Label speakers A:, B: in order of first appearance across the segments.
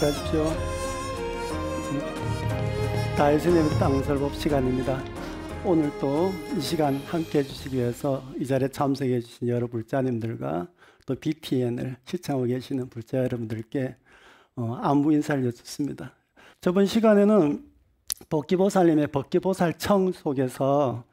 A: 들어가십시오. 다윗의 땅설법 시간입니다. 오늘 또 이 시간 함께 해주시기 위해서 이 자리에 참석해 주신 여러 불자님들과 또 BTN을 시청하고 계시는 불자 여러분들께 안부 인사를 여쭙습니다. 저번 시간에는 복기보살님의 복기보살청 속에서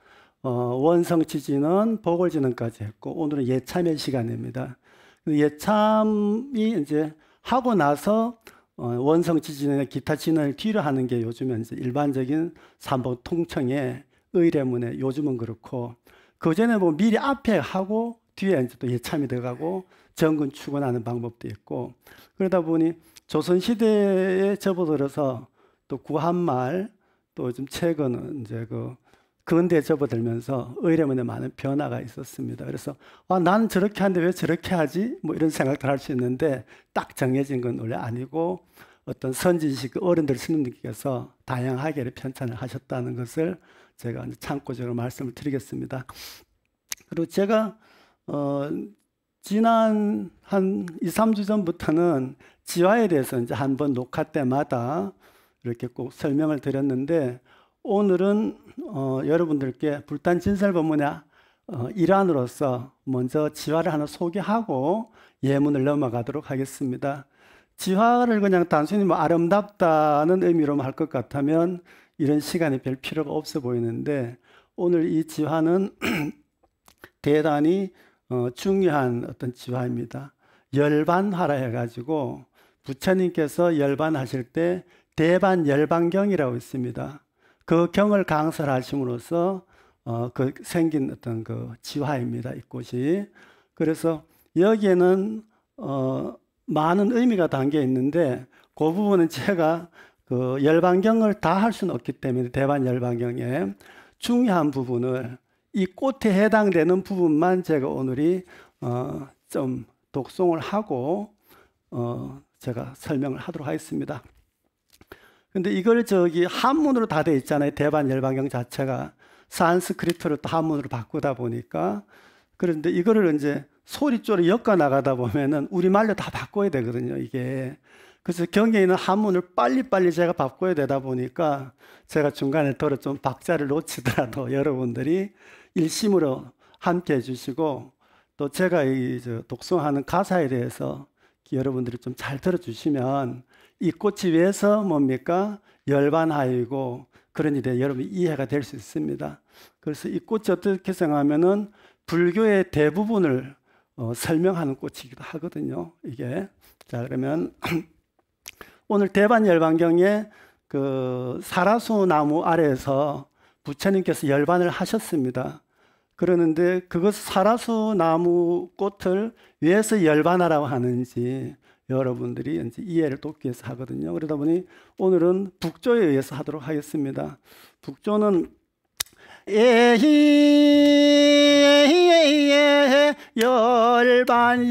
A: 원성지진은 보궐진언까지 했고, 오늘은 예참의 시간입니다. 예참이 이제 하고 나서 원성지진이나 기타 진언을 뒤로 하는 게 요즘은 이제 일반적인 삼복통청의 의례문에 요즘은 그렇고, 그 전에 뭐 미리 앞에 하고 뒤에 이제 또 예참이 들어가고 정근 추근하는 방법도 있고, 그러다 보니 조선시대에 접어들어서 또 구한말 또 좀 최근은 이제 그 근대에 접어들면서 의례문에 많은 변화가 있었습니다. 그래서 나는 저렇게 하는데 왜 저렇게 하지? 뭐 이런 생각들 할 수 있는데, 딱 정해진 건 원래 아니고 어떤 선진식 어른들 스님들께서 다양하게 편찬을 하셨다는 것을 제가 참고적으로 말씀을 드리겠습니다. 그리고 제가 지난 한 2, 3주 전부터는 지화에 대해서 이제 한번 녹화 때마다 이렇게 꼭 설명을 드렸는데, 오늘은 여러분들께 불단진설법문의 일환으로서 먼저 지화를 하나 소개하고 예문을 넘어가도록 하겠습니다. 지화를 그냥 단순히 뭐 아름답다는 의미로만 할 것 같으면 이런 시간이 별 필요가 없어 보이는데, 오늘 이 지화는 대단히 중요한 어떤 지화입니다. 열반화라 해가지고 부처님께서 열반하실 때 대반열반경이라고 있습니다. 그 경을 강설하심으로써 그 생긴 어떤 그 지화입니다. 이 꽃이. 그래서 여기에는 많은 의미가 담겨 있는데, 그 부분은 제가 그 열반경을 다 할 수는 없기 때문에 대반열반경에 중요한 부분을, 이 꽃에 해당되는 부분만 제가 오늘이 좀 독송을 하고 제가 설명을 하도록 하겠습니다. 근데 이걸 한문으로 다 돼 있잖아요. 대반열반경 자체가 산스크리트로 또 한문으로 바꾸다 보니까. 그런데 이거를 이제 소리조로 엮어 나가다 보면은 우리말로 다 바꿔야 되거든요, 이게. 그래서 경에 있는 한문을 빨리빨리 제가 바꿔야 되다 보니까 제가 중간에 더러 좀 박자를 놓치더라도 여러분들이 일심으로 함께 해주시고, 또 제가 이 독송하는 가사에 대해서 여러분들이 좀 잘 들어주시면 이 꽃이 왜서 뭡니까? 열반하이고 그런 일에 여러분이 이해가 될 수 있습니다. 그래서 이 꽃이 어떻게 생각하면은 불교의 대부분을 설명하는 꽃이기도 하거든요, 이게. 자, 그러면 오늘 대반열반경에 그 사라수 나무 아래에서 부처님께서 열반을 하셨습니다. 그러는데 그것 사라수 나무 꽃을 왜서 열반하라고 하는지 여러분들이 이제 이해를 돕기 위해서 하거든요. 그러다 보니 오늘은 북조에 의해서 하도록 하겠습니다. 북조는 열반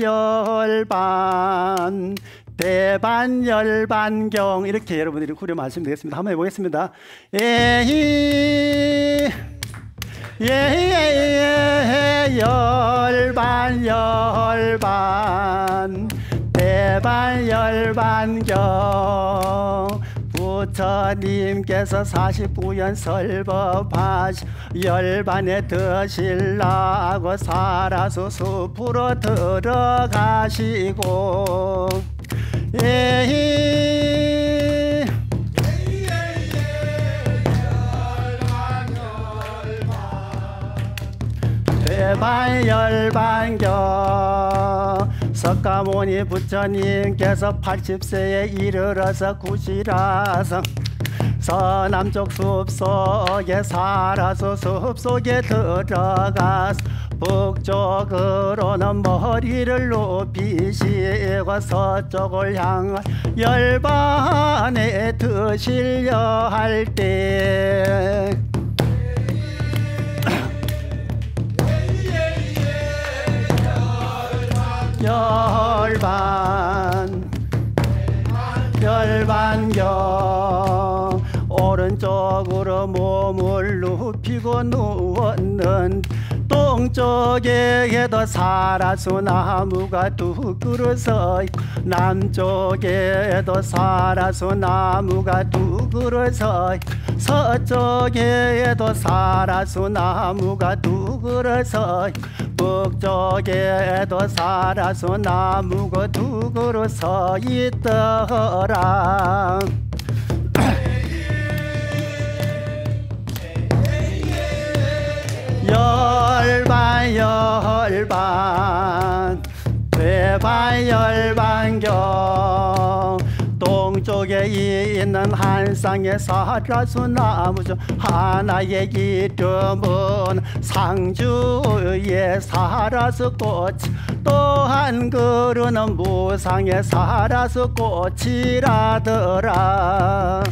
A: 대반열반경, 이렇게 여러분들이 후렴하시면 되겠습니다. 한번 해보겠습니다. 열반 대반열반경, 부처님께서 49년 설법하시 열반에 드시려고 사라수 숲으로 들어가시고, 대반열반경, 석가모니 부처님께서 80세에 이르러서 구시라성 서남쪽 숲속에 사라수 숲속에 들어가서 북쪽으로는 머리를 높이시고 서쪽을 향한 열반에 드시려 할 때, 열반경, 오른쪽으로 몸을 눕히고 누웠는 동쪽에도 사라수 나무가 두 그루 서 있고 남쪽에도 사라수 나무가 두 그루 서 있고 서쪽에도 사라수 나무가 두 그루 서 있고 북쪽에도 사라수 나무가 두 그루 서 있더라. 열반 되반열반경 동쪽에 있는 한 쌍의 사라수 나무 중 하나의 이름은 상주의 사라수 꽃, 또 한 그루는 무상의 사라수 꽃이라더라.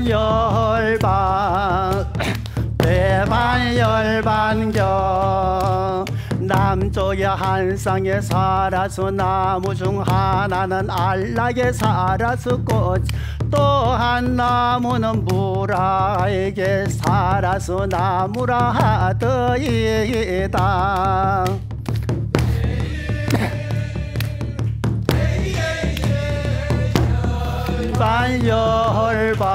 A: 열반 대반열반경 남쪽의 한 쌍의 사라수 나무 중 하나는 알락의 사라수 꽃, 또 한 나무는 무라에게 사라수 나무라 하더이다. 열반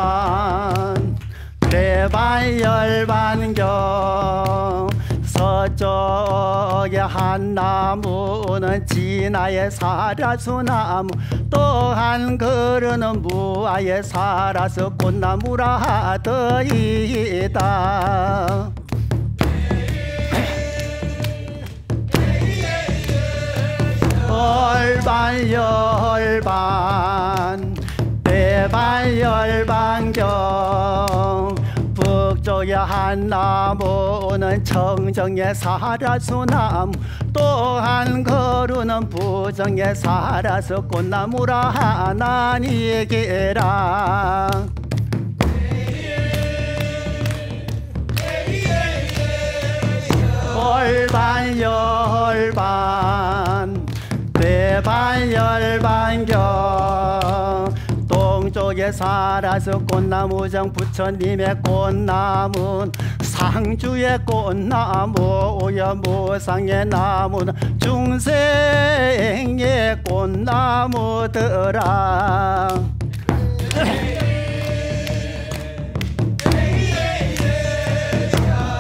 A: 대반열반경 서쪽의 한 나무는 진화의 사라수 나무, 또 한 그루는 무아의 사라수 꽃나무라 하더이다. 열반 대반열반경 북쪽의 한 나무는 청정의 사라수 나무, 또 한 그루는 부정의 사라수 꽃나무라 하나니게라. 열반 대반열반경 동쪽의 사라수 꽃나무 중 부처님의 꽃나무는 상주의 꽃나무, 무상의 나무는 중생의 꽃나무더라.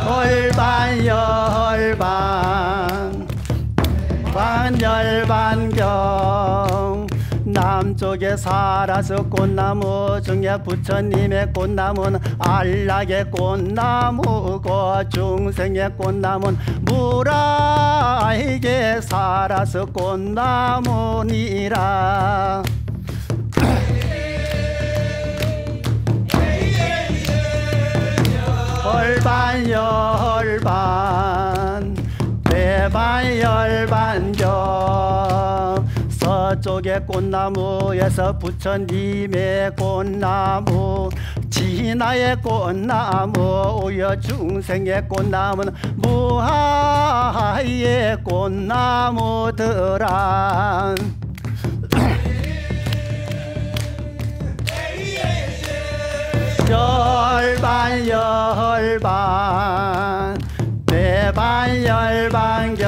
A: 열반 열반경 남쪽의 사라수 꽃나무 중에 부처님의 꽃나무는 알락의 꽃나무고 중생의 꽃나무는 무라에게 사라수 꽃나무니라. 열반 대반열반경 서쪽의 꽃나무에서 부처님의 꽃나무, 진화의 꽃나무, 오여 중생의 꽃나무는 무하의 꽃나무더라. 열반 대반열반경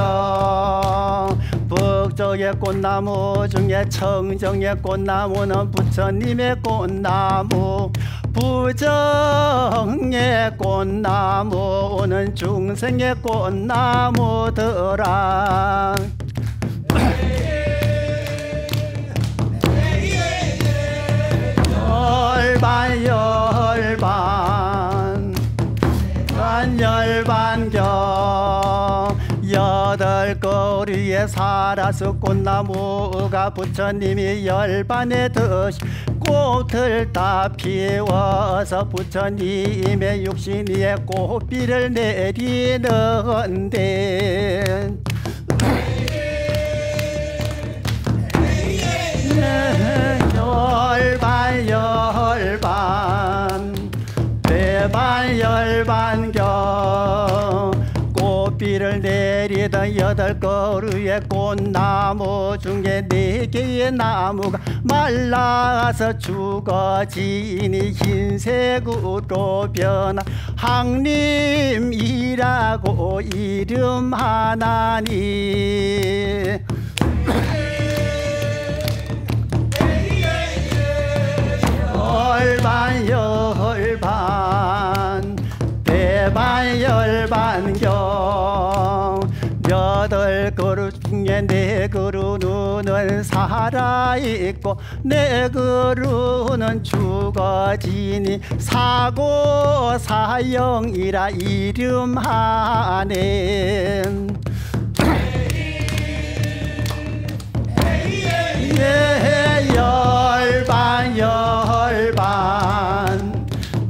A: 북쪽의 꽃나무 중에 청정의 꽃나무는 부처님의 꽃나무, 부정의 꽃나무는 중생의 꽃나무더라. 열반경 여덟 거리의 사라수 꽃나무가 부처님이 열반에 드시 꽃을 다 피워서 부처님의 육신 위에 꽃비를 내리는데 열반 대반열반경 꽃비를 내리던 8그루의 꽃나무 중에 4개의 나무가 말라서 죽어지니 흰색으로 변한 항림이라고 이름하나니 열반 대반열반경 8그루 중에 4그루는 살아있고 4그루는 죽어지니 사고사형이라 이름하네. 열반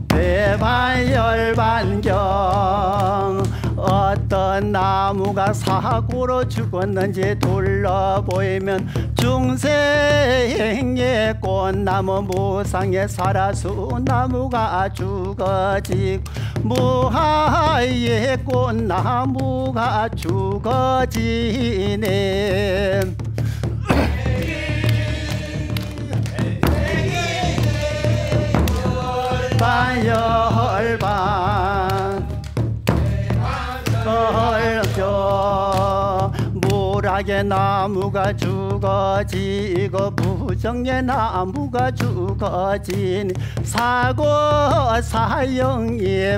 A: 대반열반경 어떤 나무가 사고로 죽었는지 둘러보이면 중생의 꽃나무 무상의 사라수나무가 죽어지고 무하의 꽃나무가 죽어지네. 열반 무락의 나무가 죽어지고 부정의 나무가 죽어지니 사고사형이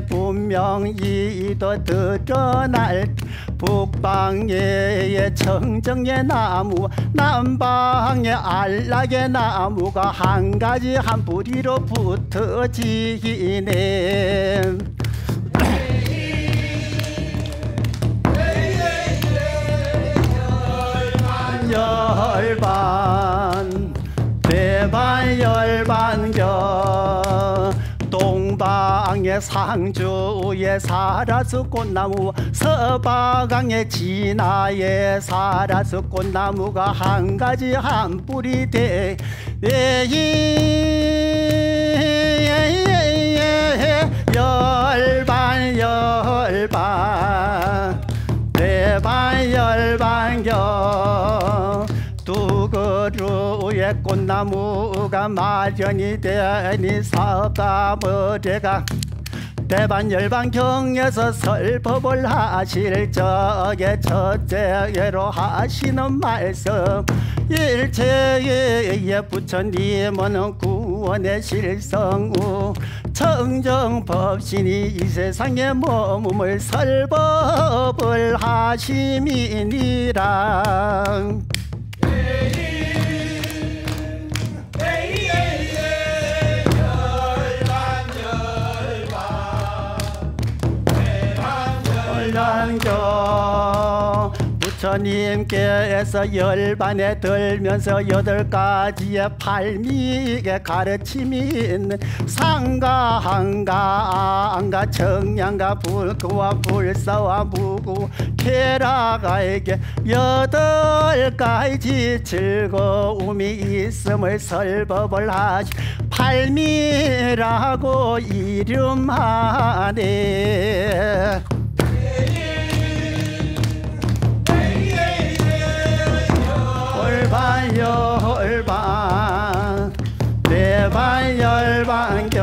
A: 분명히 더 드러날 북방의 청정의 나무 남방의 안락의 나무가 한 가지 한 뿌리로 붙어지네. 열반 대반열반경 동방의 상주의 사라스 꽃나무 서방의 진화의 사라스 꽃나무가 한 가지 한 뿌리 돼 열반 대반열반경 두 그루의 꽃나무가 마련이 되니 사업가머리가 대반열반경에서 설법을 하실 적에 첫째로 하시는 말씀 일체의 부처님은 구원의 실성우 청정법신이 이 세상에 머금을 설법을 하심이니라. 부처님께서 열반에 들면서 8가지의 발미의 가르침이 있는 상가, 한가, 안가, 정량가, 불구와 불사와 무구, 쾌락에게 8가지 즐거움이 있음을 설법을 하시 발미라고 이름하네. 열반 대반열반경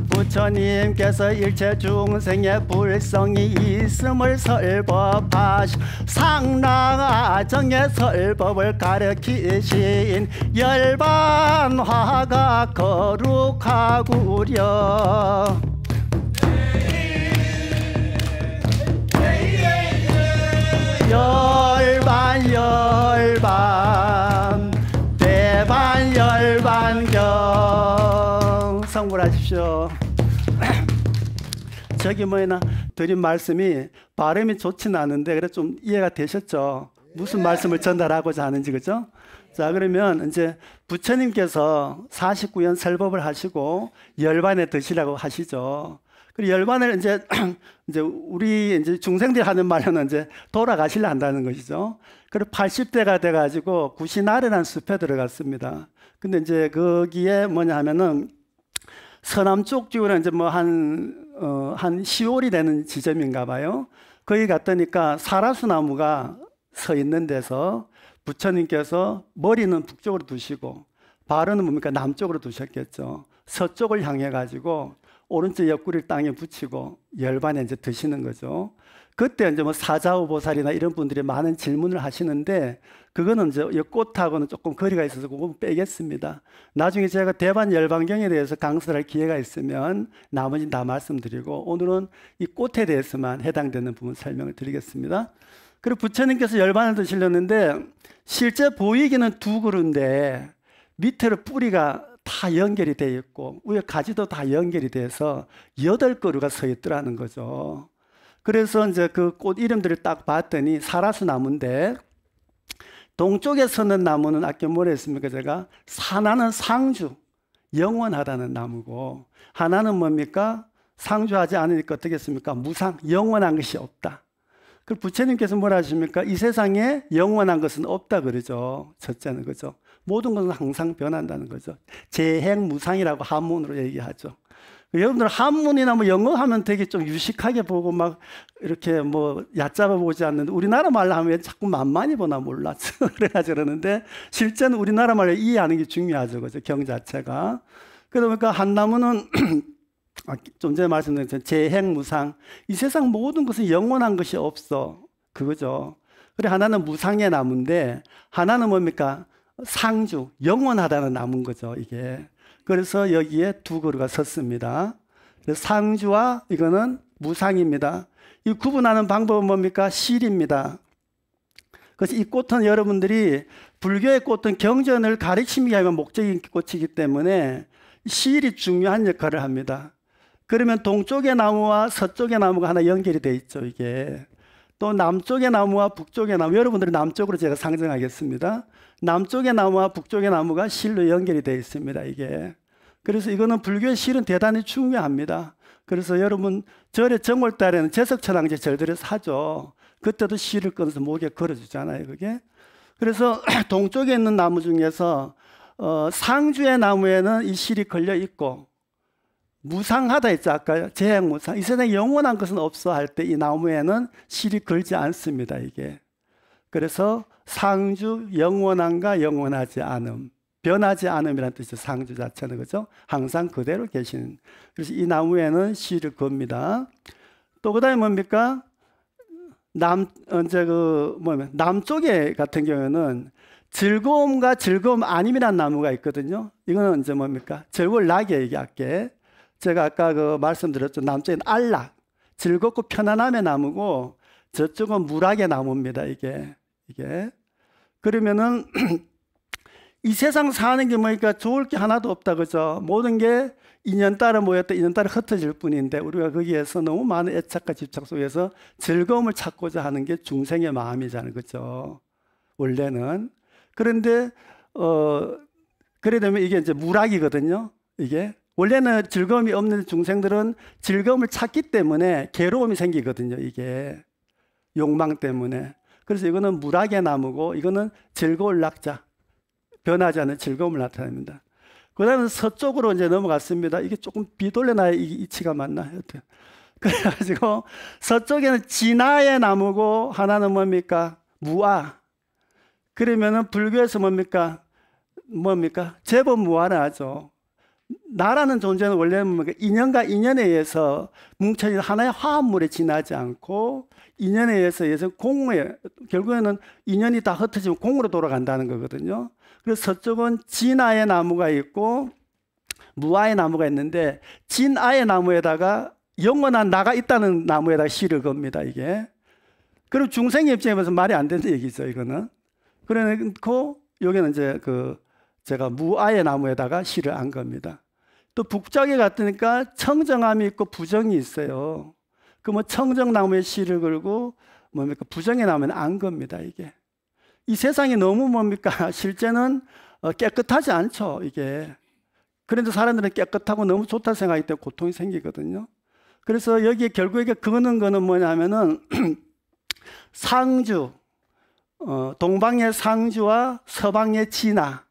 A: 부처님께서 일체 중생의 불성이 있음을 설법하시 상랑아정의 설법을 가르치신 열반화가 거룩하구려. 열반 대반열반경 성불하십시오. 저기 뭐나 드린 말씀이 발음이 좋지는 않은데 그래 좀 이해가 되셨죠? 무슨 말씀을 전달하고자 하는지, 그죠? 자, 그러면 이제 부처님께서 49연 설법을 하시고 열반에 드시라고 하시죠. 그리고 열반을 이제 우리 이제 중생들이 하는 말로는 이제 돌아가시려 한다는 것이죠. 그리고 80대가 돼가지고 구시나르라는 숲에 들어갔습니다. 근데 이제 거기에 뭐냐 하면은 서남쪽 쪽으로 이제 뭐 한 10월이 되는 지점인가 봐요. 거기 갔더니까 사라수 나무가 서 있는 데서 부처님께서 머리는 북쪽으로 두시고 발은 뭡니까? 남쪽으로 두셨겠죠. 서쪽을 향해 가지고 오른쪽 옆구리를 땅에 붙이고 열반에 이제 드시는 거죠. 그때 이제 뭐 사자우 보살이나 이런 분들이 많은 질문을 하시는데 그거는 이제 이 꽃하고는 조금 거리가 있어서 그거 빼겠습니다. 나중에 제가 대반 열반경에 대해서 강설할 기회가 있으면 나머지는 다 말씀드리고 오늘은 이 꽃에 대해서만 해당되는 부분 설명을 드리겠습니다. 그리고 부처님께서 열반을 드시려는데 실제 보이기는 두 그루인데 밑으로 뿌리가 다 연결이 되어 있고 위에 가지도 다 연결이 돼서 8그루가 서 있더라는 거죠. 그래서 이제 그 꽃 이름들을 딱 봤더니 사라수 나무인데 동쪽에 서는 나무는 아까 뭐라 했습니까? 제가 하나는 상주, 영원하다는 나무고 하나는 뭡니까? 상주하지 않으니까 어떻겠습니까? 무상, 영원한 것이 없다. 그 부처님께서 뭐라 하십니까? 이 세상에 영원한 것은 없다 그러죠. 첫째는 그죠. 모든 것은 항상 변한다는 거죠. 재행무상이라고 한문으로 얘기하죠. 여러분들 한문이나 뭐 영어 하면 되게 좀 유식하게 보고 막 이렇게 뭐 얕잡아 보지 않는데 우리나라 말로 하면 자꾸 만만히 보나 몰라. 그래가지고 그러는데 실제는 우리나라 말로 이해하는 게 중요하죠. 그죠? 경 자체가. 그러니까 한 나무는 좀 전에 말씀드린 것처럼 재행무상. 이 세상 모든 것은 영원한 것이 없어. 그거죠. 그래 하나는 무상의 나무인데 하나는 뭡니까? 상주, 영원하다는 나무인 거죠. 이게. 그래서 여기에 두 그루가 섰습니다. 상주와 이거는 무상입니다. 이 구분하는 방법은 뭡니까? 실입니다. 그래서 이 꽃은 여러분들이 불교의 꽃은 경전을 가르치기 위한 목적인 꽃이기 때문에 실이 중요한 역할을 합니다. 그러면 동쪽의 나무와 서쪽의 나무가 하나 연결이 돼 있죠. 이게. 또 남쪽의 나무와 북쪽의 나무, 여러분들은 남쪽으로 제가 상정하겠습니다. 남쪽의 나무와 북쪽의 나무가 실로 연결이 되어 있습니다. 이게. 그래서 이거는 불교의 실은 대단히 중요합니다. 그래서 여러분 절에 정월달에는 제석천왕제 절들에서 하죠. 그때도 실을 끊어서 목에 걸어주잖아요. 그게. 그래서 동쪽에 있는 나무 중에서 상주의 나무에는 이 실이 걸려 있고 무상하다 했죠. 아까 재행무상. 이 세상에 영원한 것은 없어 할 때 이 나무에는 실이 걸지 않습니다. 이게. 그래서 상주, 영원함과 영원하지 않음, 변하지 않음이라는 뜻이죠. 상주 자체는 그죠? 항상 그대로 계시는. 그래서 이 나무에는 실을 겁니다. 또 그다음에 뭡니까? 남쪽에 같은 경우에는 즐거움과 즐거움 아님이라는 나무가 있거든요. 이거는 이제 뭡니까? 절월락이에요. 이게 아까 제가 아까 말씀드렸죠. 남쪽에는 안락, 즐겁고 편안함의 나무고 저쪽은 무락의 나무입니다. 이게. 그러면은 이 세상 사는 게 뭐니까 좋을 게 하나도 없다 그죠? 모든 게 인연 따라 모였다 인연 따라 흩어질 뿐인데 우리가 거기에서 너무 많은 애착과 집착 속에서 즐거움을 찾고자 하는 게 중생의 마음이잖아요. 그죠? 원래는. 그런데 그래 되면 이게 이제 무락이거든요. 이게 원래는 즐거움이 없는 중생들은 즐거움을 찾기 때문에 괴로움이 생기거든요. 이게 욕망 때문에. 그래서 이거는 무락의 나무고 이거는 즐거울 낙자, 변하지 않는 즐거움을 나타냅니다. 그 다음에 서쪽으로 이제 넘어갔습니다. 이게 조금 비돌려놔야 이 이치가 맞나? 그래가지고 서쪽에는 진화의 나무고 하나는 뭡니까? 무아. 그러면은 불교에서 뭡니까? 제법 무아를 하죠. 나라는 존재는 원래는 인연과 인연에 의해서 뭉쳐진 하나의 화합물에 지나지 않고 인연에 의해서 공에 결국에는 인연이 다 흩어지면 공으로 돌아간다는 거거든요. 그래서 서쪽은 진아의 나무가 있고 무아의 나무가 있는데 진아의 나무에다가 영원한 나가 있다는 나무에다가 실을 겁니다. 이게. 그리고 중생의 입장에서 말이 안 되는 얘기죠. 이거는. 그래놓고 여기는 이제 제가 무아의 나무에다가 실을 안 겁니다. 또 북쪽에 갔으니까 청정함이 있고 부정이 있어요. 그 뭐 청정나무에 실을 걸고 부정의 나무에는 안 겁니다. 이게. 이 세상이 너무 실제는 깨끗하지 않죠. 이게. 그런데 사람들은 깨끗하고 너무 좋다 생각하기 때문에 고통이 생기거든요. 그래서 여기에 결국에 거는 뭐냐면은 상주, 동방의 상주와 서방의 진화.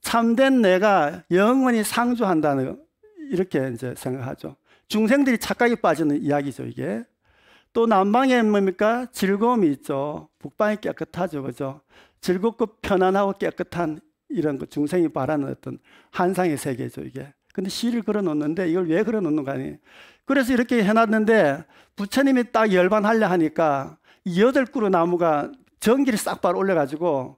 A: 참된 내가 영원히 상주한다는 이렇게 이제 생각하죠. 중생들이 착각에 빠지는 이야기죠, 이게. 또 남방에 뭡니까? 즐거움이 있죠. 북방이 깨끗하죠. 그죠? 즐겁고 편안하고 깨끗한 이런 그 중생이 바라는 어떤 환상의 세계죠, 이게. 근데 시를 걸어 놓는데 이걸 왜 걸어 놓는 거 아니에요? 그래서 이렇게 해놨는데 부처님이 딱 열반하려 하니까 8그루 나무가 전기를 싹 바로 올려가지고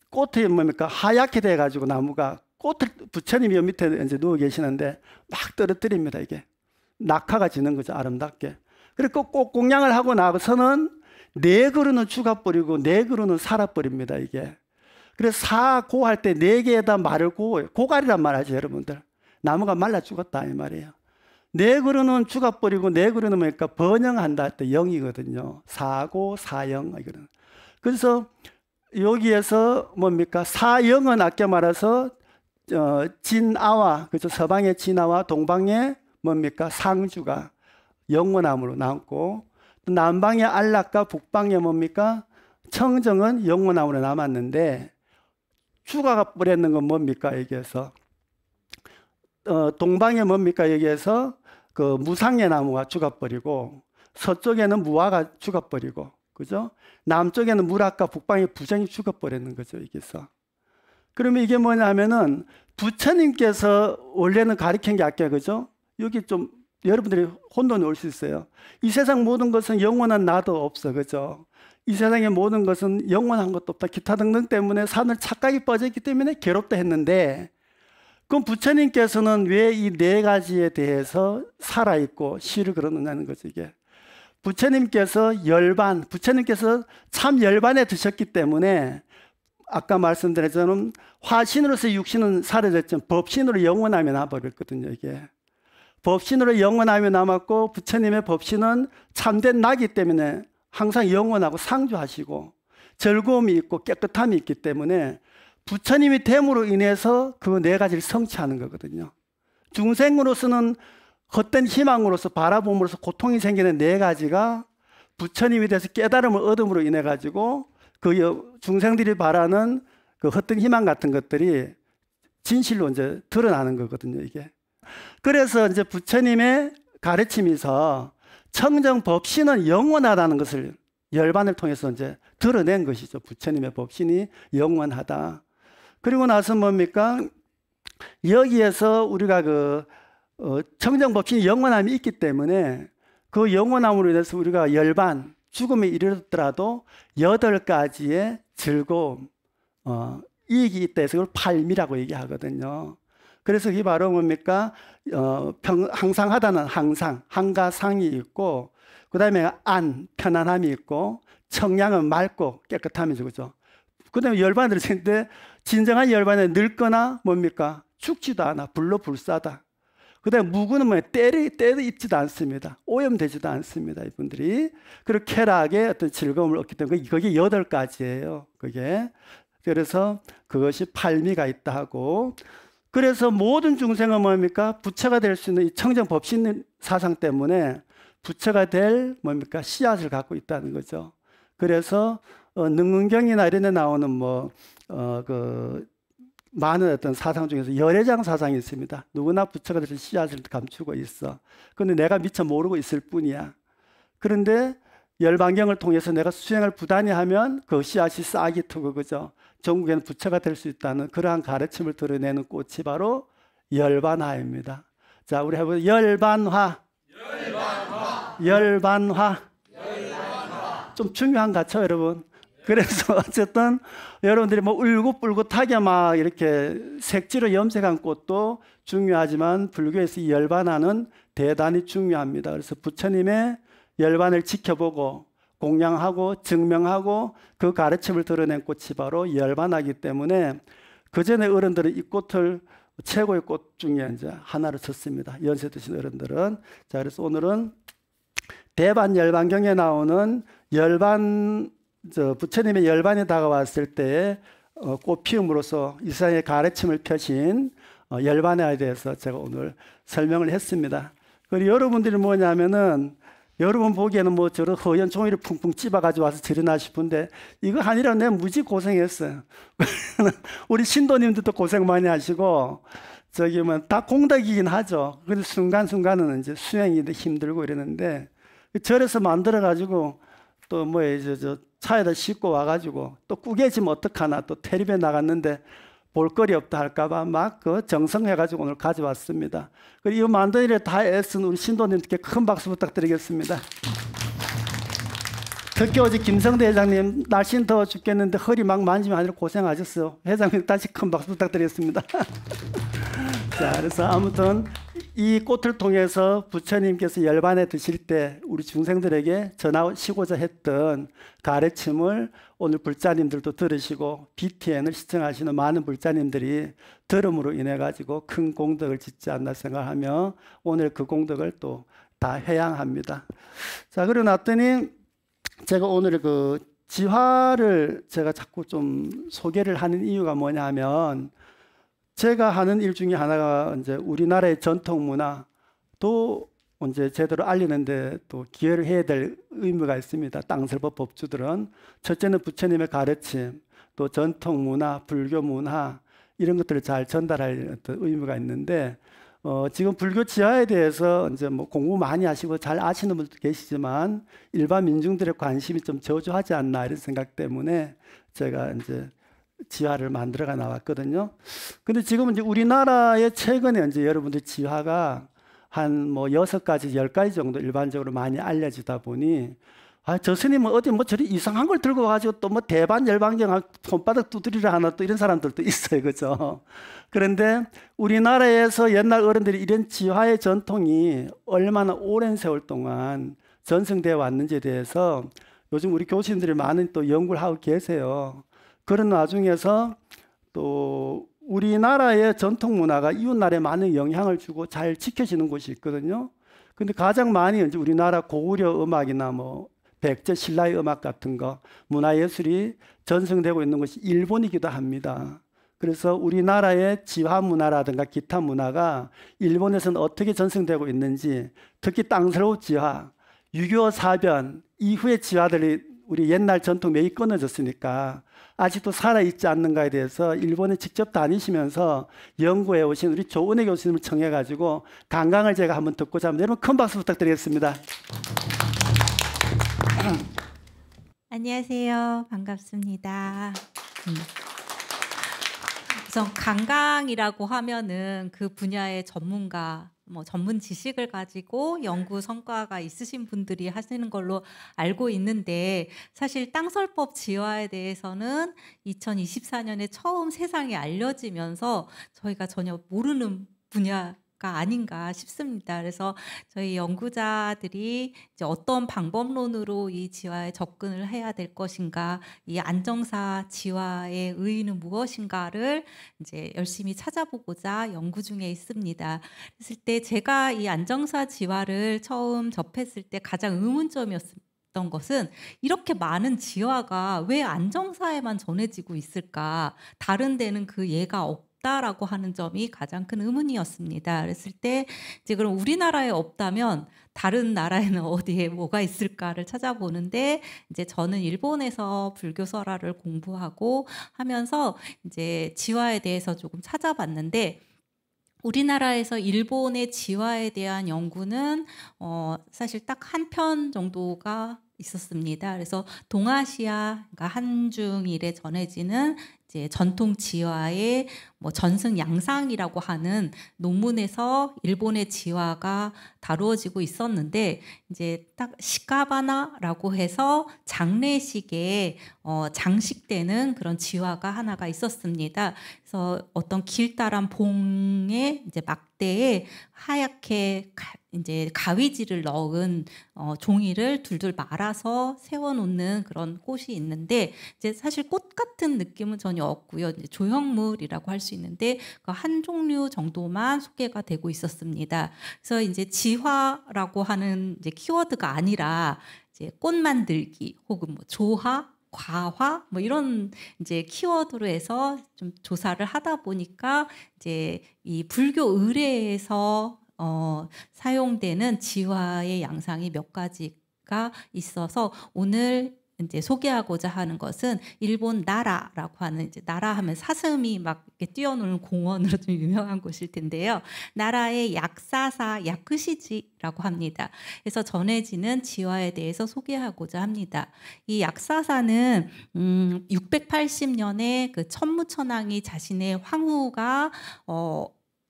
A: 꽃이 뭡니까? 하얗게 돼가지고 나무가 꽃을 부처님이 요 밑에 이제 누워 계시는데 막 떨어뜨립니다, 이게. 낙하가 지는 거죠, 아름답게. 그리고 꽃 공양을 하고 나서는 4그루는 죽어버리고 4그루는 살아버립니다, 이게. 그래서 사고 할 때 4개에다 말을 고워요. 고갈이란 말 하죠, 여러분들. 나무가 말라 죽었다 이 말이에요. 4그루는 죽어버리고 4그루는 뭡니까? 번영한다 할 때 영이거든요. 사고, 사영. 이거는. 그래서 여기에서 뭡니까? 사영은 아까 말해서 진아와, 그죠? 서방의 진아와 동방의 뭡니까? 상주가 영원함으로 남고, 남방의 안락과 북방의 뭡니까? 청정은 영원함으로 남았는데, 죽어가 버렸는 건 뭡니까? 여기에서 동방에 뭡니까? 여기에서 그 무상의 나무가 죽어버리고, 서쪽에는 무화가 죽어버리고, 그죠? 남쪽에는 무락과 북방의 부정이 죽어버리는 거죠, 여기서. 그러면 이게 뭐냐면은 부처님께서 원래는 가르친 게 아까, 그죠? 여기 좀 여러분들이 혼돈이 올 수 있어요. 이 세상 모든 것은 영원한 나도 없어, 그죠? 이 세상의 모든 것은 영원한 것도 없다. 기타 등등 때문에 산을 착각이 빠졌기 때문에 괴롭다 했는데, 그럼 부처님께서는 왜 이 4가지에 대해서 살아있고 시를 걸어놓냐는 거죠, 이게. 부처님께서 부처님께서 참 열반에 드셨기 때문에 아까 말씀드린 것처럼 화신으로서 육신은 사라졌지만 법신으로 영원하며 남아버렸거든요, 이게. 법신으로 영원하며 남았고 부처님의 법신은 참된 나기 때문에 항상 영원하고 상주하시고 즐거움이 있고 깨끗함이 있기 때문에 부처님이 됨으로 인해서 그 4가지를 성취하는 거거든요. 중생으로서는 헛된 희망으로서 바라봄으로써 고통이 생기는 4가지가 부처님에 대해서 깨달음을 얻음으로 인해 가지고 그 중생들이 바라는 그 헛된 희망 같은 것들이 진실로 이제 드러나는 거거든요, 이게. 그래서 이제 부처님의 가르침에서 청정 법신은 영원하다는 것을 열반을 통해서 이제 드러낸 것이죠. 부처님의 법신이 영원하다. 그리고 나서 뭡니까? 여기에서 우리가 청정 법신이 영원함이 있기 때문에 그 영원함으로 인해서 우리가 열반, 죽음에 이르렀더라도 8가지의 즐거움, 이익이 있다 해서 그걸 팔미라고 얘기하거든요. 그래서 이게 바로 뭡니까? 항상 하다는 항상, 한가상이 있고, 그 다음에 편안함이 있고, 청량은 맑고 깨끗함이죠, 그죠? 그 다음에 열반을 들으시는데, 진정한 열반에 늙거나 뭡니까? 죽지도 않아. 불로 불사다. 그 다음에 무구는 뭐예요? 때도 있지도 않습니다. 오염되지도 않습니다, 이분들이. 그리고 쾌락의 어떤 즐거움을 얻기 때문에 그게 8가지예요, 그게. 그래서 그것이 팔미가 있다 하고, 그래서 모든 중생은 뭡니까? 부처가 될 수 있는 이 청정 법신 사상 때문에 부처가 될 뭡니까? 씨앗을 갖고 있다는 거죠. 그래서 능은경이나 이런 데 나오는 많은 어떤 사상 중에서 열애장 사상이 있습니다. 누구나 부처가 될 씨앗을 감추고 있어. 그런데 내가 미처 모르고 있을 뿐이야. 그런데 열반경을 통해서 내가 수행을 부단히 하면 그 씨앗이 싹이 트고, 그죠? 전국에는 부처가 될 수 있다는 그러한 가르침을 드러내는 꽃이 바로 열반화입니다. 자, 우리 해보죠. 열반화. 좀 중요한 것 같죠, 여러분? 그래서 어쨌든 여러분들이 울긋불긋하게 막 이렇게 색지로 염색한 꽃도 중요하지만 불교에서 이 열반화는 대단히 중요합니다. 그래서 부처님의 열반을 지켜보고 공양하고 증명하고 그 가르침을 드러낸 꽃이 바로 열반화이기 때문에 그전에 어른들은 이 꽃을 최고의 꽃 중에 이제 하나를 쳤습니다. 연세 드신 어른들은. 자, 그래서 오늘은 대반 열반경에 나오는 부처님의 열반이 다가왔을 때 꽃 피움으로써 이 세상의 가르침을 펴신 열반에 대해서 제가 오늘 설명을 했습니다. 그리고 여러분들이 뭐냐면은 여러분 보기에는 저런 허연 종이를 풍풍 찝어가지고 와서 들으나 싶은데 이거 아니라 내가 무지 고생했어요. 우리 신도님들도 고생 많이 하시고 다 공덕이긴 하죠. 그래서 순간순간은 이제 수행이 힘들고 이러는데 절에서 만들어 가지고 또 뭐 이제 저 차에다 싣고 와 가지고 또 꾸겨지면 어떡하나, 또 텔레비에 나갔는데 볼거리 없다 할까봐 막 그 정성해 가지고 오늘 가져왔습니다. 그리고 이 만드는 일에 다 애쓴 우리 신도님께 큰 박수 부탁드리겠습니다. 특히 어제 김성대 회장님, 날씨는 더워 죽겠는데 허리 막 만지면 아니라 고생하셨어요. 회장님 다시 큰 박수 부탁드리겠습니다. 자, 그래서 아무튼 이 꽃을 통해서 부처님께서 열반에 드실 때 우리 중생들에게 전하시고자 했던 가르침을 오늘 불자님들도 들으시고 BTN을 시청하시는 많은 불자님들이 들음으로 인해 가지고 큰 공덕을 짓지 않나 생각하며 오늘 그 공덕을 또 다 회양합니다. 자, 그러고 났더니 제가 오늘 그 지화를 제가 자꾸 좀 소개를 하는 이유가 뭐냐 하면, 제가 하는 일 중에 하나가 이제 우리나라의 전통 문화도 이제 제대로 알리는데 또 기여를 해야 될 의무가 있습니다. 땅설법 법주들은. 첫째는 부처님의 가르침, 또 전통 문화, 불교 문화 이런 것들을 잘 전달할 어떤 의무가 있는데, 지금 불교 지화에 대해서 이제 뭐 공부 많이 하시고 잘 아시는 분도 계시지만 일반 민중들의 관심이 좀 저조하지 않나 이런 생각 때문에 제가 이제 지화를 만들어가 나왔거든요. 근데 지금 이제 우리나라에 최근에 이제 여러분들 지화가 한 뭐 6가지, 10가지 정도 일반적으로 많이 알려지다 보니, 아, 저 스님은 어디 뭐 저리 이상한 걸 들고 와가지고 또 뭐 대반열반경 손바닥 두드리려 하나, 또 이런 사람들도 있어요. 그죠? 그런데 우리나라에서 옛날 어른들이 이런 지화의 전통이 얼마나 오랜 세월 동안 전승되어 왔는지에 대해서 요즘 우리 교수님들이 많은 또 연구를 하고 계세요. 그런 와중에서 또 우리나라의 전통 문화가 이웃나라에 많은 영향을 주고 잘 지켜지는 곳이 있거든요. 근데 가장 많이 이제 우리나라 고구려 음악이나 뭐 백제 신라의 음악 같은 거, 문화예술이 전승되고 있는 것이 일본이기도 합니다. 그래서 우리나라의 지화 문화라든가 기타 문화가 일본에서는 어떻게 전승되고 있는지, 특히 땅스러운 지화, 6.25 사변 이후의 지화들이 우리 옛날 전통 매이 끊어졌으니까 아직도 살아있지 않는가에 대해서 일본에 직접 다니시면서 연구해 오신 우리 조은혜 교수님을 청해가지고 강강을 제가 한번 듣고자 합니다. 여러분 큰 박수 부탁드리겠습니다.
B: 안녕하세요. 반갑습니다. 우선 강강이라고 하면은 그 분야의 전문가, 뭐 전문 지식을 가지고 연구 성과가 있으신 분들이 하시는 걸로 알고 있는데, 사실 땅설법 지화에 대해서는 2024년에 처음 세상에 알려지면서 저희가 전혀 모르는 분야가 아닌가 싶습니다. 그래서 저희 연구자들이 이제 어떤 방법론으로 이 지화에 접근을 해야 될 것인가, 이 안정사 지화의 의의는 무엇인가를 이제 열심히 찾아보고자 연구 중에 있습니다. 그랬을 때 제가 이 안정사 지화를 처음 접했을 때 가장 의문점이었던 것은, 이렇게 많은 지화가 왜 안정사에만 전해지고 있을까? 다른 데는 그 예가 없다라고 하는 점이 가장 큰 의문이었습니다. 그랬을 때 이제 그럼 우리나라에 없다면 다른 나라에는 어디에 뭐가 있을까를 찾아보는데, 이제 저는 일본에서 불교 설화를 공부하고 하면서 이제 지화에 대해서 조금 찾아봤는데, 우리나라에서 일본의 지화에 대한 연구는 사실 딱 한 편 정도가 있었습니다. 그래서 동아시아, 그러니까 한중일에 전해지는 이제 전통 지화의 뭐 전승 양상이라고 하는 논문에서 일본의 지화가 다루어지고 있었는데, 이제 딱 시카바나라고 해서 장례식에 장식되는 그런 지화가 하나가 있었습니다. 그래서 어떤 길다란 봉에 이제 막대에 하얗게 이제 가위질을 넣은 종이를 둘둘 말아서 세워놓는 그런 꽃이 있는데, 이제 사실 꽃 같은 느낌은 전혀 없고요. 이제 조형물이라고 할 수 있는데 그 한 종류 정도만 소개가 되고 있었습니다. 그래서 이제 지화라고 하는 이제 키워드가 아니라 이제 꽃 만들기 혹은 뭐 조화, 과화 뭐 이런 이제 키워드로 해서 좀 조사를 하다 보니까 이제 이 불교 의례에서 사용되는 지화의 양상이 몇 가지가 있어서 오늘 이제 소개하고자 하는 것은 일본 나라라고 하는, 이제 나라 하면 사슴이 막 이렇게 뛰어노는 공원으로 좀 유명한 곳일 텐데요. 나라의 약사사 야크시지라고 합니다. 그래서 전해지는 지화에 대해서 소개하고자 합니다. 이 약사사는 680년에 그 천무천왕이 자신의 황후가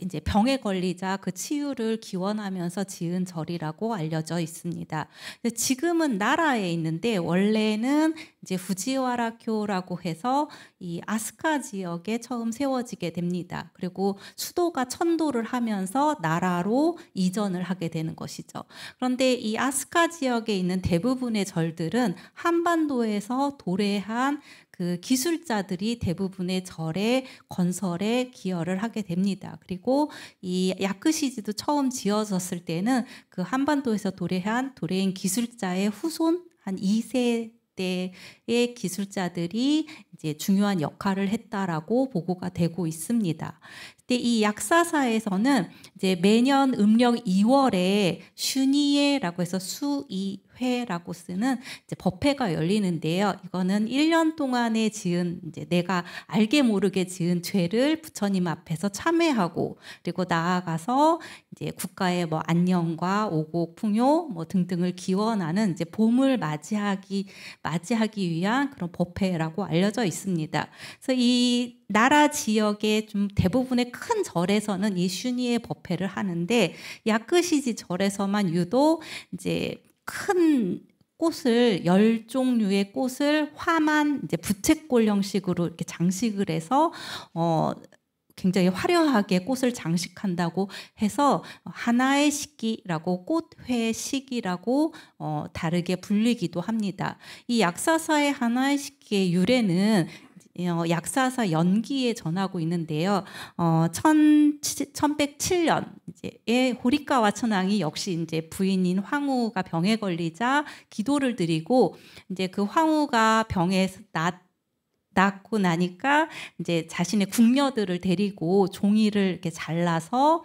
B: 이제 병에 걸리자 그 치유를 기원하면서 지은 절이라고 알려져 있습니다. 지금은 나라에 있는데 원래는 이제 후지와라교라고 해서 이 아스카 지역에 처음 세워지게 됩니다. 그리고 수도가 천도를 하면서 나라로 이전을 하게 되는 것이죠. 그런데 이 아스카 지역에 있는 대부분의 절들은 한반도에서 도래한 그 기술자들이 대부분의 절의 건설에 기여를 하게 됩니다. 그리고 이 야크시지도 처음 지어졌을 때는 그 한반도에서 도래한 기술자의 후손 한 2세대의 기술자들이 이제 중요한 역할을 했다라고 보고가 되고 있습니다. 근데 이 약사사에서는 이제 매년 음력 2월에 슈니에라고 해서 수이회라고 쓰는 이제 법회가 열리는데요. 이거는 1년 동안에 지은, 이제 내가 알게 모르게 지은 죄를 부처님 앞에서 참회하고, 그리고 나아가서 이제 국가의 뭐 안녕과 오곡 풍요 뭐 등등을 기원하는 이제 봄을 맞이하기 위한 그런 법회라고 알려져 있습니다. 그래서 이 나라 지역의 좀 대부분의 큰 절에서는 이 슈니의 법회를 하는데, 야크시지 절에서만 유독 이제 큰 꽃을 10종류의 꽃을 화만 이제 부채꼴 형식으로 이렇게 장식을 해서 굉장히 화려하게 꽃을 장식한다고 해서 하나의 식기라고 꽃회식이라고 다르게 불리기도 합니다. 이 약사사의 하나의 식기의 유래는 약사사 연기에 전하고 있는데요. 1107년에 호리카와 천왕이 역시 이제 부인인 황후가 병에 걸리자 기도를 드리고, 이제 그 황후가 병에서 낳고 나니까 이제 자신의 궁녀들을 데리고 종이를 이렇게 잘라서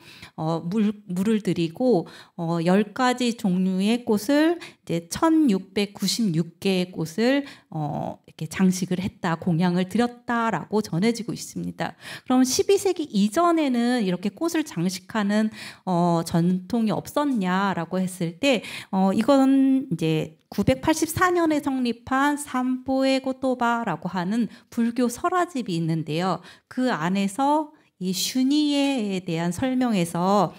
B: 물을 드리고 10가지 종류의 꽃을 이제 1696개의 꽃을 이렇게 장식을 했다, 공양을 드렸다라고 전해지고 있습니다. 그럼 12세기 이전에는 이렇게 꽃을 장식하는 전통이 없었냐라고 했을 때 이건 이제 984년에 성립한 삼보에 고토바라고 하는 불교 설화집이 있는데요. 그 안에서 이 슈니에에 대한 설명에서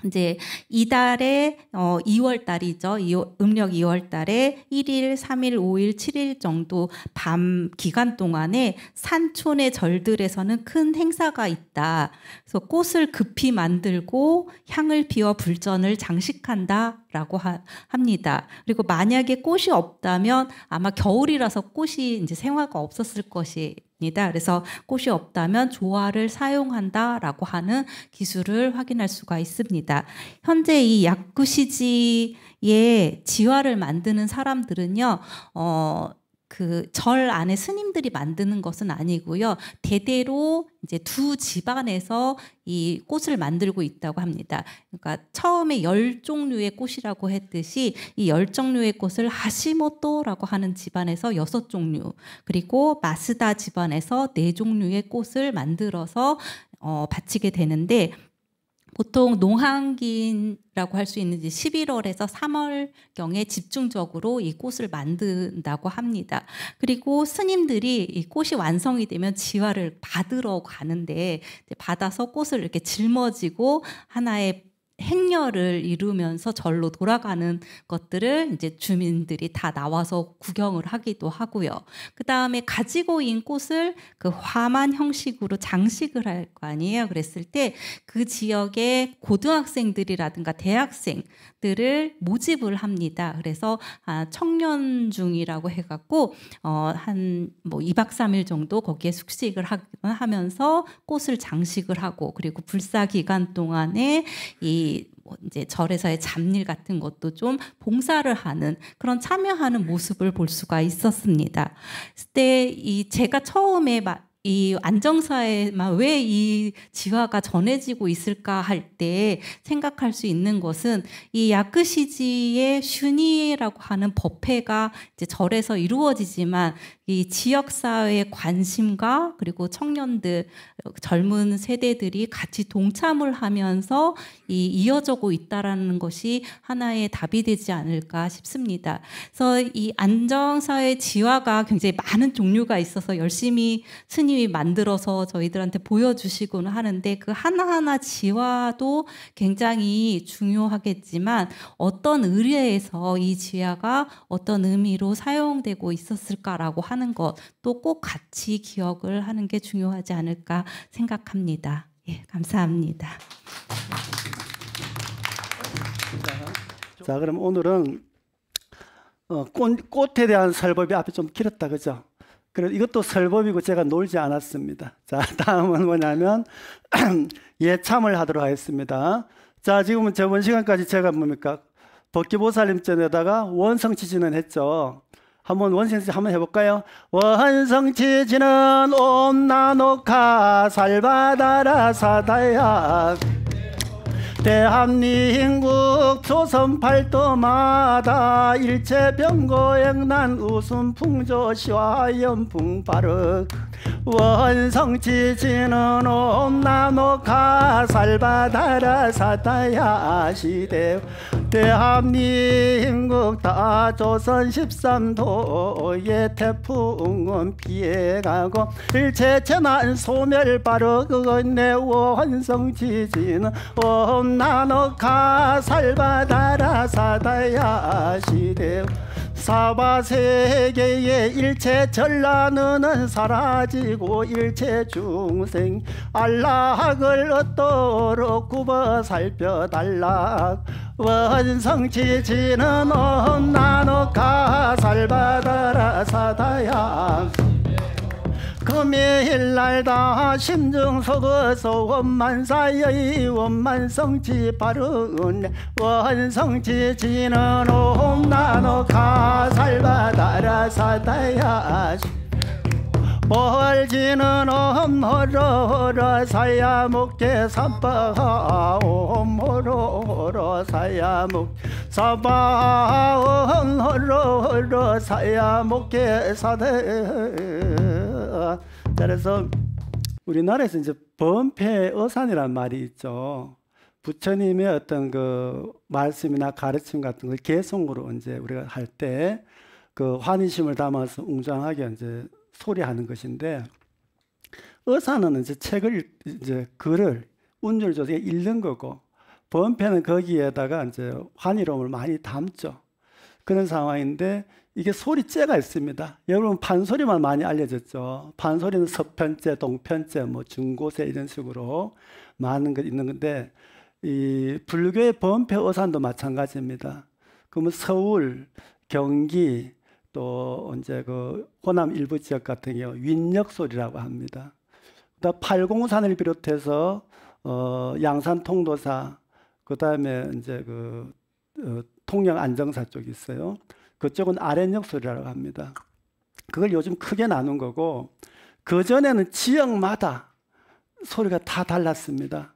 B: 이제 이달에 2월 달이죠. 음력 2월 달에 1일, 3일, 5일, 7일 정도 밤 기간 동안에 산촌의 절들에서는 큰 행사가 있다. 그래서 꽃을 급히 만들고 향을 피워 불전을 장식한다라고 합니다. 그리고 만약에 꽃이 없다면 아마 겨울이라서 꽃이 이제 생화가 없었을 것이. 그래서 꽃이 없다면 조화를 사용한다라고 하는 기술을 확인할 수가 있습니다. 현재 이 야쿠시지의 지화를 만드는 사람들은요, 그 절 안에 스님들이 만드는 것은 아니고요. 대대로 이제 두 집안에서 이 꽃을 만들고 있다고 합니다. 그러니까 처음에 10종류의 꽃이라고 했듯이 이 10종류의 꽃을 하시모토라고 하는 집안에서 6종류, 그리고 마스다 집안에서 4종류의 꽃을 만들어서 바치게 되는데, 보통 농한기라고 할 수 있는 11월에서 3월경에 집중적으로 이 꽃을 만든다고 합니다. 그리고 스님들이 이 꽃이 완성이 되면 지화를 받으러 가는데, 받아서 꽃을 이렇게 짊어지고 하나의 행렬을 이루면서 절로 돌아가는 것들을 이제 주민들이 다 나와서 구경을 하기도 하고요. 그 다음에 가지고 인 꽃을 그 화만 형식으로 장식을 할 거 아니에요. 그랬을 때 그 지역의 고등학생들이라든가 대학생들을 모집을 합니다. 그래서 청년중이라고 해갖고 한 뭐 2박 3일 정도 거기에 숙식을 하면서 꽃을 장식을 하고, 그리고 불사 기간 동안에 이제 절에서의 잡일 같은 것도 좀 봉사를 하는, 그런 참여하는 모습을 볼 수가 있었습니다. 그때 제가 처음에 이 안정사에만 왜 이 지화가 전해지고 있을까 할 때 생각할 수 있는 것은 이 야크시지의 슈니라고 하는 법회가 이제 절에서 이루어지지만 이 지역사회의 관심과 그리고 청년들, 젊은 세대들이 같이 동참을 하면서 이어져고 있다라는 것이 하나의 답이 되지 않을까 싶습니다. 그래서 이 안정사회 지화가 굉장히 많은 종류가 있어서 열심히 스님이 만들어서 저희들한테 보여주시곤 하는데 그 하나하나 지화도 굉장히 중요하겠지만 어떤 의례에서 이 지화가 어떤 의미로 사용되고 있었을까라고 하는 것도 꼭 같이 기억을 하는 게 중요하지 않을까 생각합니다. 예, 감사합니다.
A: 자, 그럼 오늘은 꽃에 대한 설법이 앞에 좀 길었다, 그죠? 그래서 이것도 설법이고 제가 놀지 않았습니다. 자, 다음은 뭐냐면 예참을 하도록 하겠습니다. 자, 지금은 저번 시간까지 제가 뭡니까? 법기보살님전에다가 원성치지는 했죠. 한번 원성치지 한번 해볼까요? 원성치지는 옴나노카 살바다라 사다야 대한민국 조선 팔도마다 일체병고행난 웃음풍조 시화연풍바르 원성지지는 옴나노카 살바다라 사다야 시대 대한민국 다 조선 13도의 태풍은 피해가고 일체재난 소멸바르 내 원성지지는 옴나노카 살바다라 사다야 시대 사바세계의 일체 전란은 사라지고 일체 중생 안락을 얻도록 굽어 살펴달라 원성지지는 옴나노카 살바다라 사다야 금일날 다 심중속어서 원만사의 원만성지 바른 원성지지는 옴나노카 살바다라 사다야 멀지는 옴호로호로 사야목계 삼바 옴호로호로 사야목 사바 옴호로호로 사야목계 사대. 그래서 우리나라에서 이제 범패어산이라는 말이 있죠. 부처님의 어떤 그 말씀이나 가르침 같은 걸 개송으로 이제 우리가 할 때 그 환희심을 담아서 웅장하게 이제 소리하는 것인데, 어사는 이제 책을 이제 글을 운율조서 읽는 거고, 범패는 거기에다가 이제 환희로움을 많이 담죠. 그런 상황인데 이게 소리째가 있습니다. 여러분 판소리만 많이 알려졌죠. 판소리는 서편째, 동편째, 뭐 중고세 이런 식으로 많은 것 있는 건데, 이 불교의 범패 어산도 마찬가지입니다. 그러면 서울, 경기, 또 이제 그 호남 일부 지역 같은 경우 윈역소리라고 합니다. 그다음 팔공산을 비롯해서 양산 통도사, 그다음에 이제 그 통영 안정사 쪽이 있어요. 그쪽은 아랫역소리라고 합니다. 그걸 요즘 크게 나눈 거고, 그 전에는 지역마다 소리가 다 달랐습니다.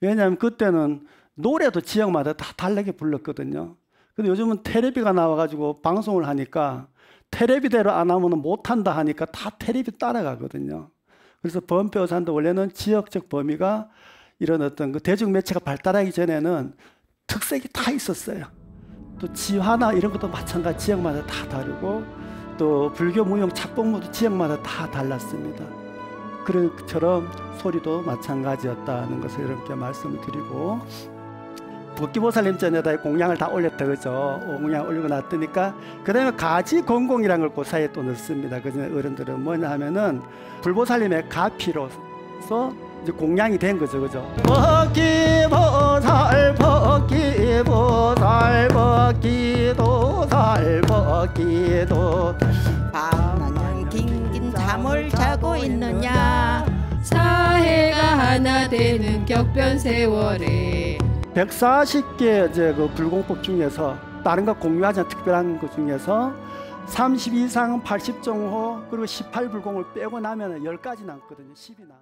A: 왜냐하면 그때는 노래도 지역마다 다 다르게 불렀거든요. 근데 요즘은 테레비가 나와가지고 방송을 하니까 테레비대로 안 하면 못한다 하니까 다 테레비 따라가거든요. 그래서 범패어산도 원래는 지역적 범위가 이런 어떤 그 대중매체가 발달하기 전에는 특색이 다 있었어요. 또 지화나 이런 것도 마찬가지 지역마다 다 다르고, 또 불교 무용 착복무도 지역마다 다 달랐습니다. 그런 것처럼 소리도 마찬가지였다는 것을 이렇게 말씀을 드리고, 법기보살님 전에다 공양을 다 올렸다, 그죠? 공양 올리고 놨더니까 그 다음에 가지공공이라는 걸 그 사이에 또 넣습니다. 그 전에 어른들은 뭐냐 하면은 불보살님의 가피로서 이제 공양이 된 거죠, 그죠? 법기보살, 법기보살, 법기도살, 법기도.
C: 밤낮 긴긴 잠을 자고 있느냐,
D: 사해가 하나 되는 격변 세월에
A: 140개 이제 그 불공법 중에서 다른 거 공유하지 않은 특별한 것 중에서 30 이상은 80종호, 그리고 18불공을 빼고 나면 10가지 남거든요. 10이 남.